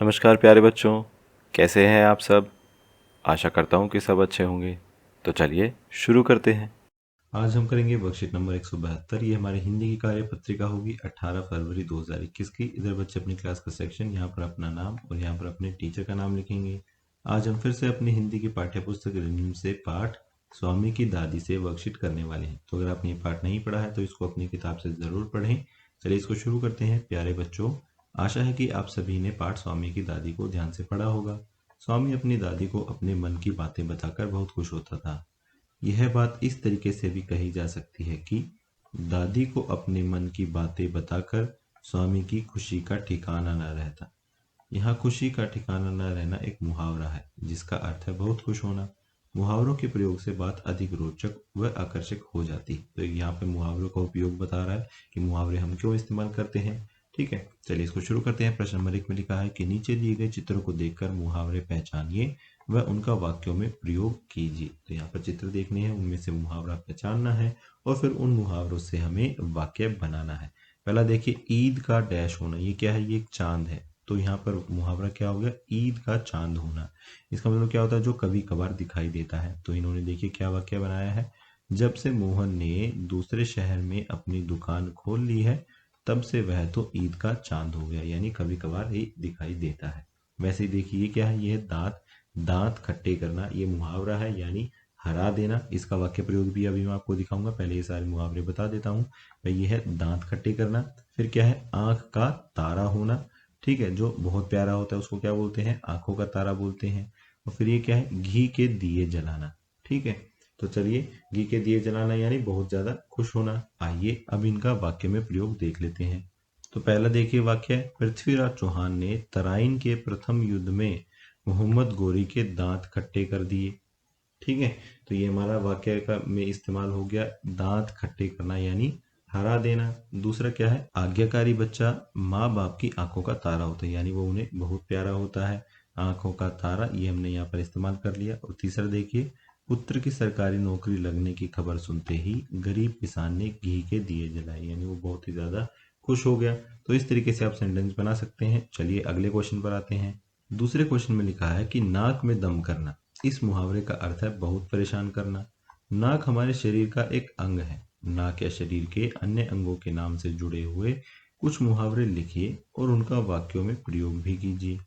नमस्कार प्यारे बच्चों, कैसे हैं आप सब। आशा करता हूँ कि सब अच्छे होंगे। तो चलिए शुरू करते हैं। आज हम करेंगे वर्कशीट नंबर 172। ये हमारी हिंदी की कार्य पत्रिका होगी 18 फरवरी 2021 की। इधर बच्चे अपनी क्लास का सेक्शन, यहाँ पर अपना नाम और यहाँ पर अपने टीचर का नाम लिखेंगे। आज हम फिर से अपनी हिंदी की पाठ्य पुस्तक रिन्यूम से पाठ स्वामी की दादी से वर्कशीट करने वाले हैं। तो अगर आपने ये पाठ नहीं पढ़ा है तो इसको अपनी किताब से ज़रूर पढ़ें। चलिए इसको शुरू करते हैं। प्यारे बच्चों, आशा है कि आप सभी ने पाठ स्वामी की दादी को ध्यान से पढ़ा होगा। स्वामी अपनी दादी को अपने मन की बातें बताकर बहुत खुश होता था। यह बात इस तरीके से भी कही जा सकती है कि दादी को अपने मन की बातें बताकर स्वामी की खुशी का ठिकाना न रहता। यहाँ खुशी का ठिकाना न रहना एक मुहावरा है जिसका अर्थ है बहुत खुश होना। मुहावरों के प्रयोग से बात अधिक रोचक व आकर्षक हो जाती। तो यहाँ पे मुहावरों का उपयोग बता रहा है कि मुहावरे हम क्यों इस्तेमाल करते हैं। ठीक है, चलिए इसको शुरू करते हैं। प्रश्न नंबर 1 में लिखा है कि नीचे दिए गए चित्रों को देखकर मुहावरे पहचानिए व उनका वाक्यों में प्रयोग कीजिए। तो यहाँ पर चित्र देखने हैं, उनमें से मुहावरा पहचानना है और फिर उन मुहावरों से हमें वाक्य बनाना है। पहला देखिए, ईद का डैश होना। ये क्या है? ये एक चांद है। तो यहाँ पर मुहावरा क्या हो गया? ईद का चांद होना। इसका मतलब क्या होता है? जो कभी कभार दिखाई देता है। तो इन्होंने देखिए क्या वाक्य बनाया है। जब से मोहन ने दूसरे शहर में अपनी दुकान खोल ली है तब से वह तो ईद का चांद हो गया, यानी कभी कभार ही दिखाई देता है। वैसे ही देखिए ये क्या है? ये दांत दांत खट्टे करना। ये मुहावरा है, यानी हरा देना। इसका वाक्य प्रयोग भी अभी मैं आपको दिखाऊंगा। पहले ये सारे मुहावरे बता देता हूँ। भाई ये है दांत खट्टे करना। फिर क्या है? आंख का तारा होना। ठीक है, जो बहुत प्यारा होता है उसको क्या बोलते हैं? आंखों का तारा बोलते हैं। और फिर ये क्या है? घी के दिए जलाना। ठीक है, तो चलिए, घी के दिए जलाना यानी बहुत ज्यादा खुश होना। आइए अब इनका वाक्य में प्रयोग देख लेते हैं। तो पहला देखिए वाक्य है, पृथ्वीराज चौहान ने तराइन के प्रथम युद्ध में मोहम्मद गोरी के दांत खट्टे कर दिए। ठीक है, तो ये हमारा वाक्य का में इस्तेमाल हो गया दांत खट्टे करना यानी हरा देना। दूसरा क्या है? आज्ञाकारी बच्चा माँ बाप की आंखों का तारा होता है, यानी वो उन्हें बहुत प्यारा होता है। आंखों का तारा, ये हमने यहाँ पर इस्तेमाल कर लिया। और तीसरा देखिए, पुत्र की सरकारी नौकरी लगने की खबर सुनते ही गरीब किसान ने घी के दिए जलाए, यानी वो बहुत ही ज्यादा खुश हो गया। तो इस तरीके से आप सेंटेंस बना सकते हैं। चलिए अगले क्वेश्चन पर आते हैं। दूसरे क्वेश्चन में लिखा है कि नाक में दम करना। इस मुहावरे का अर्थ है बहुत परेशान करना। नाक हमारे शरीर का एक अंग है। नाक या शरीर के अन्य अंगों के नाम से जुड़े हुए कुछ मुहावरे लिखिए और उनका वाक्यों में प्रयोग भी कीजिए।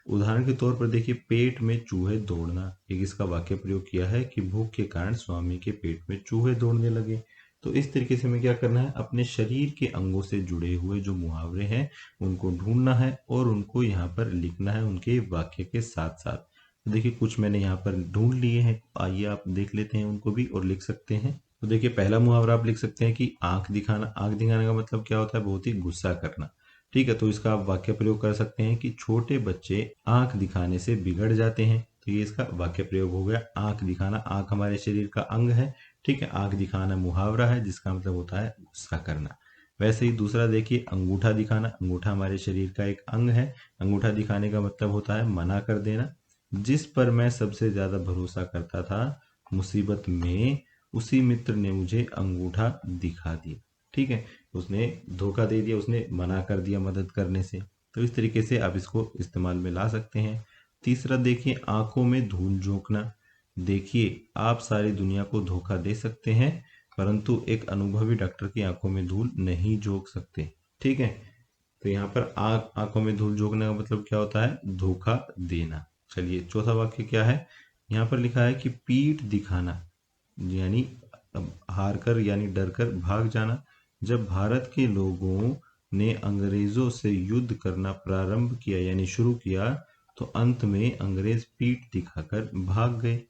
उदाहरण के तौर पर देखिए, पेट में चूहे दौड़ना। एक इसका वाक्य प्रयोग किया है कि भूख के कारण स्वामी के पेट में चूहे दौड़ने लगे। तो इस तरीके से हमें क्या करना है? अपने शरीर के अंगों से जुड़े हुए जो मुहावरे हैं उनको ढूंढना है और उनको यहाँ पर लिखना है उनके वाक्य के साथ साथ। तो देखिए कुछ मैंने यहाँ पर ढूंढ लिए हैं, आइए आप देख लेते हैं उनको भी और लिख सकते हैं। तो देखिए पहला मुहावरा आप लिख सकते हैं कि आंख दिखाना। आंख दिखाने का मतलब क्या होता है? बहुत ही गुस्सा करना। ठीक है, तो इसका आप वाक्य प्रयोग कर सकते हैं कि छोटे बच्चे आंख दिखाने से बिगड़ जाते हैं। तो ये इसका वाक्य प्रयोग हो गया, आंख दिखाना। आंख हमारे शरीर का अंग है। ठीक है, आंख दिखाना मुहावरा है जिसका मतलब होता है गुस्सा करना। वैसे ही दूसरा देखिए, अंगूठा दिखाना। अंगूठा हमारे शरीर का एक अंग है। अंगूठा दिखाने का मतलब होता है मना कर देना। जिस पर मैं सबसे ज्यादा भरोसा करता था मुसीबत में, उसी मित्र ने मुझे अंगूठा दिखा दिया। ठीक है, उसने धोखा दे दिया, उसने मना कर दिया मदद करने से। तो इस तरीके से आप इसको इस्तेमाल में ला सकते हैं। तीसरा देखिए, आंखों में धूल झोंकना। देखिए आप सारी दुनिया को धोखा दे सकते हैं परंतु एक अनुभवी डॉक्टर की आंखों में धूल नहीं झोंक सकते। ठीक है, तो यहाँ पर आंखों में धूल झोंकने का मतलब क्या होता है? धोखा देना। चलिए चौथा वाक्य क्या है? यहाँ पर लिखा है कि पीठ दिखाना यानी हार कर यानी डर कर भाग जाना। जब भारत के लोगों ने अंग्रेजों से युद्ध करना प्रारंभ किया यानी शुरू किया तो अंत में अंग्रेज पीठ दिखाकर भाग गए।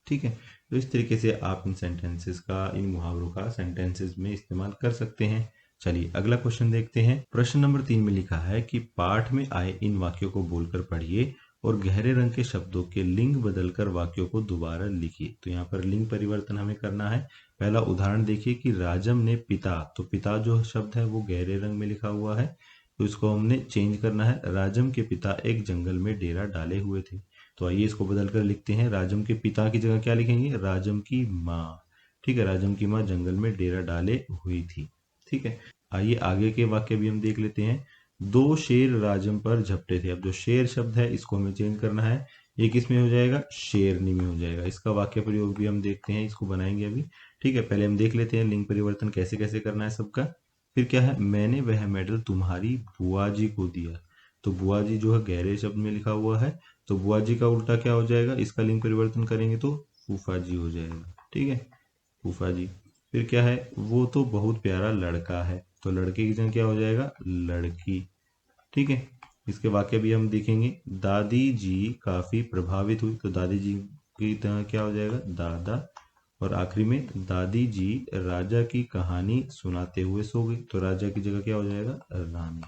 ठीक है, तो इस तरीके से आप इन सेंटेंसेस का, इन मुहावरों का सेंटेंसेस में इस्तेमाल कर सकते हैं। चलिए अगला क्वेश्चन देखते हैं। प्रश्न नंबर 3 में लिखा है कि पाठ में आए इन वाक्यों को बोलकर पढ़िए और गहरे रंग के शब्दों के लिंग बदलकर वाक्यों को दोबारा लिखिए। तो यहाँ पर लिंग परिवर्तन हमें करना है। पहला उदाहरण देखिए कि राजम ने पिता, तो पिता जो शब्द है वो गहरे रंग में लिखा हुआ है, तो इसको हमने चेंज करना है। राजम के पिता एक जंगल में डेरा डाले हुए थे। तो आइए इसको बदलकर लिखते हैं। राजम के पिता की जगह क्या लिखेंगे? राजम की माँ। ठीक है, राजम की माँ जंगल में डेरा डाले हुई थी। ठीक है, आइए आगे के वाक्य भी हम देख लेते हैं। दो शेर राजम पर झपटे थे। अब जो शेर शब्द है इसको हमें चेंज करना है, ये किस में हो जाएगा, शेरनी में हो जाएगा। इसका वाक्य प्रयोग भी हम देखते हैं, इसको बनाएंगे अभी। ठीक है, पहले हम देख लेते हैं लिंग परिवर्तन कैसे कैसे करना है सबका। फिर क्या है, मैंने वह मेडल तुम्हारी बुआ जी को दिया। तो बुआ जी जो है गहरे शब्द में लिखा हुआ है, तो बुआ जी का उल्टा क्या हो जाएगा, इसका लिंग परिवर्तन करेंगे तो फूफा जी हो जाएगा। ठीक है, फूफा जी। फिर क्या है, वो तो बहुत प्यारा लड़का है, तो लड़के की जगह क्या हो जाएगा, लड़की। ठीक है, इसके वाक्य भी हम देखेंगे। दादी जी काफी प्रभावित हुई, तो दादी जी की तरह क्या हो जाएगा, दादा। और आखिरी में दादी जी राजा की कहानी सुनाते हुए सो गई, तो राजा की जगह क्या हो जाएगा, रानी।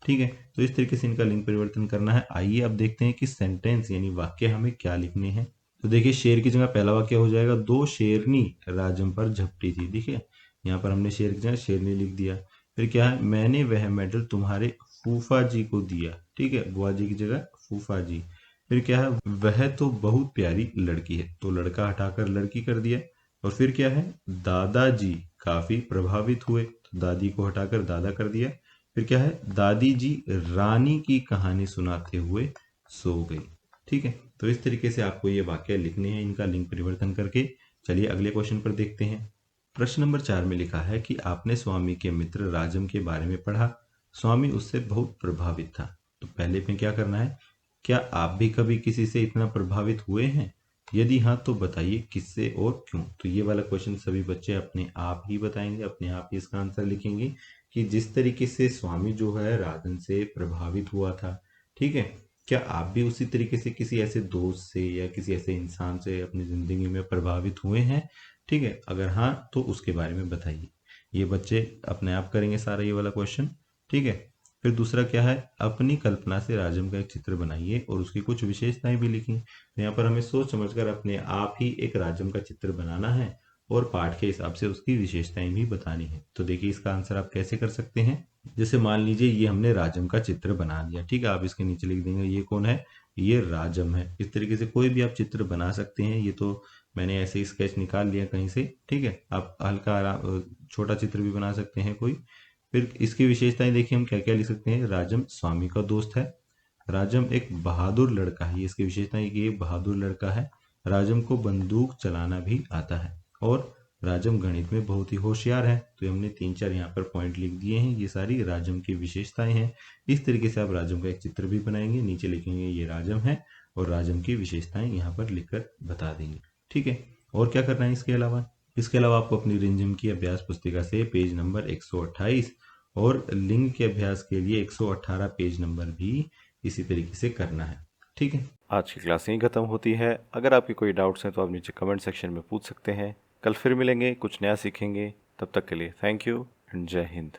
ठीक है, तो इस तरीके से इनका लिंग परिवर्तन करना है। आइए अब देखते हैं कि सेंटेंस यानी वाक्य हमें क्या लिखने हैं। तो देखिए, शेर की जगह पहला वाक्य हो जाएगा, दो शेरनी राजम पर झपटी थी। देखिए, यहाँ पर हमने शेर की जगह शेरनी लिख दिया। फिर क्या है, मैंने वह मेडल तुम्हारे फूफा जी को दिया। ठीक है, बुआ जी की जगह फूफा जी। फिर क्या है, वह तो बहुत प्यारी लड़की है, तो लड़का हटाकर लड़की कर दिया। और फिर क्या है, दादाजी काफी प्रभावित हुए, तो दादी को हटाकर दादा कर दिया। फिर क्या है, दादी जी रानी की कहानी सुनाते हुए सो गई। ठीक है, तो इस तरीके से आपको ये वाक्य लिखने हैं इनका लिंग परिवर्तन करके। चलिए अगले क्वेश्चन पर देखते हैं। प्रश्न नंबर 4 में लिखा है कि आपने स्वामी के मित्र राजम के बारे में पढ़ा, स्वामी उससे बहुत प्रभावित था। तो पहले में क्या करना है, क्या आप भी कभी किसी से इतना प्रभावित हुए हैं, यदि हाँ तो बताइए किससे और क्यों। तो ये वाला क्वेश्चन सभी बच्चे अपने आप ही बताएंगे, अपने आप ही इसका आंसर लिखेंगे कि जिस तरीके से स्वामी जो है राजन से प्रभावित हुआ था। ठीक है, क्या आप भी उसी तरीके से किसी ऐसे दोस्त से या किसी ऐसे इंसान से अपनी जिंदगी में प्रभावित हुए हैं। ठीक है, अगर हाँ तो उसके बारे में बताइए। ये बच्चे अपने आप करेंगे सारा ये वाला क्वेश्चन। ठीक है, फिर दूसरा क्या है, अपनी कल्पना से राजम का एक चित्र बनाइए और उसकी कुछ विशेषताएं भी लिखी। तो यहाँ पर हमें सोच समझकर अपने आप ही एक राजम का चित्र बनाना है और पाठ के हिसाब से उसकी विशेषताएं भी बतानी है। तो देखिए इसका आंसर आप कैसे कर सकते हैं। जैसे मान लीजिए ये हमने राजम का चित्र बना दिया। ठीक है, आप इसके नीचे लिख देंगे ये कौन है, ये राजम है। इस तरीके से कोई भी आप चित्र बना सकते हैं। ये तो मैंने ऐसे ही स्केच निकाल लिया कहीं से। ठीक है, आप हल्का छोटा चित्र भी बना सकते हैं कोई। फिर इसकी विशेषताएं देखिए, हम क्या क्या लिख सकते हैं। राजम स्वामी का दोस्त है, राजम एक बहादुर लड़का है, ये इसकी विशेषता है कि ये बहादुर लड़का है। राजम को बंदूक चलाना भी आता है और राजम गणित में बहुत ही होशियार है। तो हमने 3-4 यहाँ पर पॉइंट लिख दिए हैं, ये सारी राजम की विशेषताएं हैं। इस तरीके से आप राजम का एक चित्र भी बनाएंगे, नीचे लिखेंगे ये राजम है और राजम की विशेषताएं यहाँ पर लिखकर बता देंगे। ठीक है, और क्या करना है इसके अलावा, इसके अलावा आपको अपनी रिंजम की अभ्यास पुस्तिका से पेज नंबर 128 और लिंग के अभ्यास के लिए 118 पेज नंबर भी इसी तरीके से करना है। ठीक है, आज की क्लास यहीं खत्म होती है। अगर आपके कोई डाउट्स हैं तो आप नीचे कमेंट सेक्शन में पूछ सकते हैं। कल फिर मिलेंगे, कुछ नया सीखेंगे। तब तक के लिए थैंक यू एंड जय हिंद।